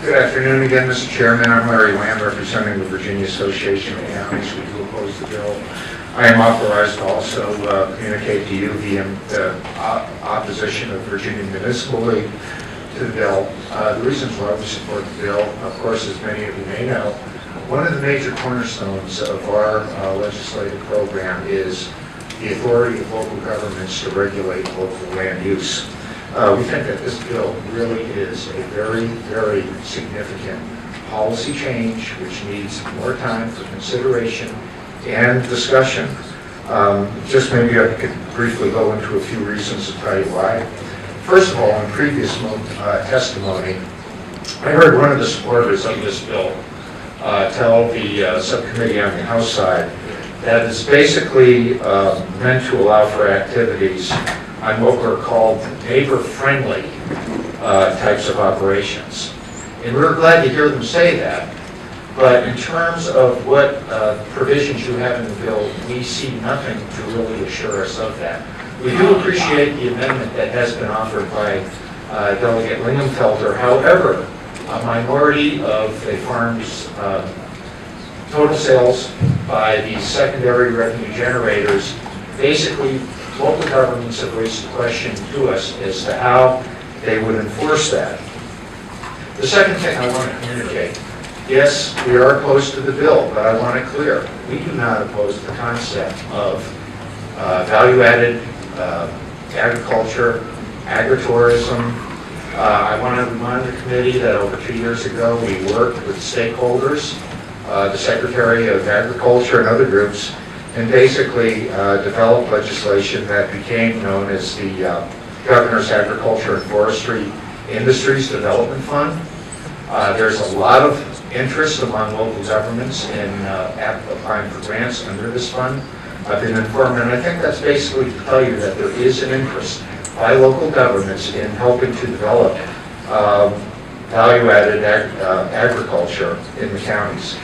Good afternoon again, Mr. Chairman. I'm Larry Lamb, representing the Virginia Association of Counties. We do oppose the bill. I am authorized to also communicate to you the opposition of Virginia Municipal League to the bill. The reasons why we support the bill, of course, as many of you may know, one of the major cornerstones of our legislative program is the authority of local governments to regulate local land use. We think that this bill really is a very, very significant policy change which needs more time for consideration and discussion. Just maybe I could briefly go into a few reasons to tell you why. First of all, in previous testimony, I heard one of the supporters of this bill tell the subcommittee on the House side that it's basically meant to allow for activities on what were called neighbor-friendly types of operations. And we're glad to hear them say that, but in terms of what provisions you have in the bill, we see nothing to really assure us of that. We do appreciate the amendment that has been offered by Delegate Lingenfelter. However, a minority of a farm's total sales by the secondary revenue generators, basically local governments have raised the question to us as to how they would enforce that. The second thing I want to communicate, yes, we are opposed to the bill, but I want it clear. We do not oppose the concept of value-added agriculture, agritourism. I want to remind the committee that over 2 years ago we worked with stakeholders, the Secretary of Agriculture and other groups, and basically developed legislation that became known as the Governor's Agriculture and Forestry Industries Development Fund. There's a lot of interest among local governments in applying for grants under this fund. I've been informed, and I think that's basically to tell you that there is an interest by local governments in helping to develop value-added agriculture in the counties.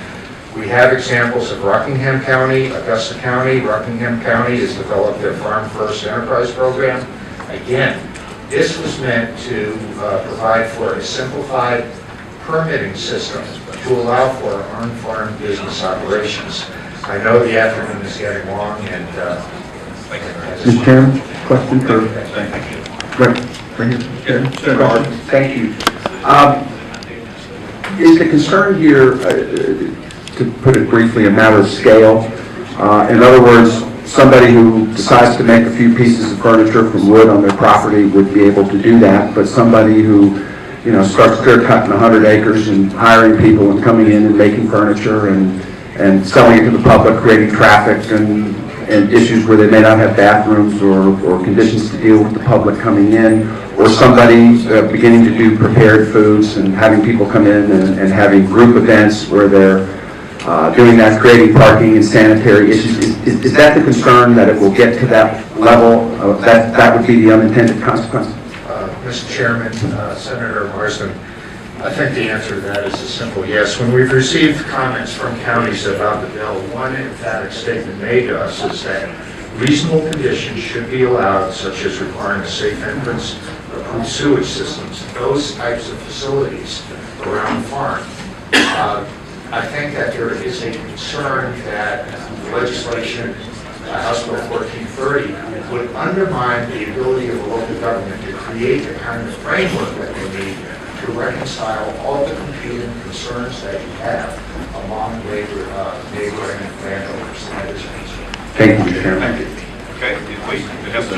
We have examples of Rockingham County, Augusta County. Rockingham County has developed their Farm First Enterprise Program. Again, this was meant to provide for a simplified permitting system to allow for on-farm business operations. I know the afternoon is getting long, and Mr. Chairman, question for Thank you. Is the concern here, to put it briefly, a matter of scale? In other words, somebody who decides to make a few pieces of furniture from wood on their property would be able to do that, but somebody who, you know, starts clear cutting 100 acres and hiring people and coming in and making furniture and selling it to the public, creating traffic and issues where they may not have bathrooms or conditions to deal with the public coming in, or somebody beginning to do prepared foods and having people come in and having group events where they're doing that, creating parking and sanitary issues. Is that the concern, that it will get to that level? That would be the unintended consequence? Mr. Chairman, Senator Marsden, I think the answer to that is a simple yes. When we've received comments from counties about the bill, one emphatic statement made to us is that reasonable conditions should be allowed, such as requiring a safe entrance, approved sewage systems, those types of facilities around the farm. I think that there is a concern that legislation, House Bill 1430, would undermine the ability of the local government to create the kind of framework that they need to reconcile all the competing concerns that you have among neighboring landowners. That is a concern. Thank you, Mr. Chairman. Thank you. Okay, we have the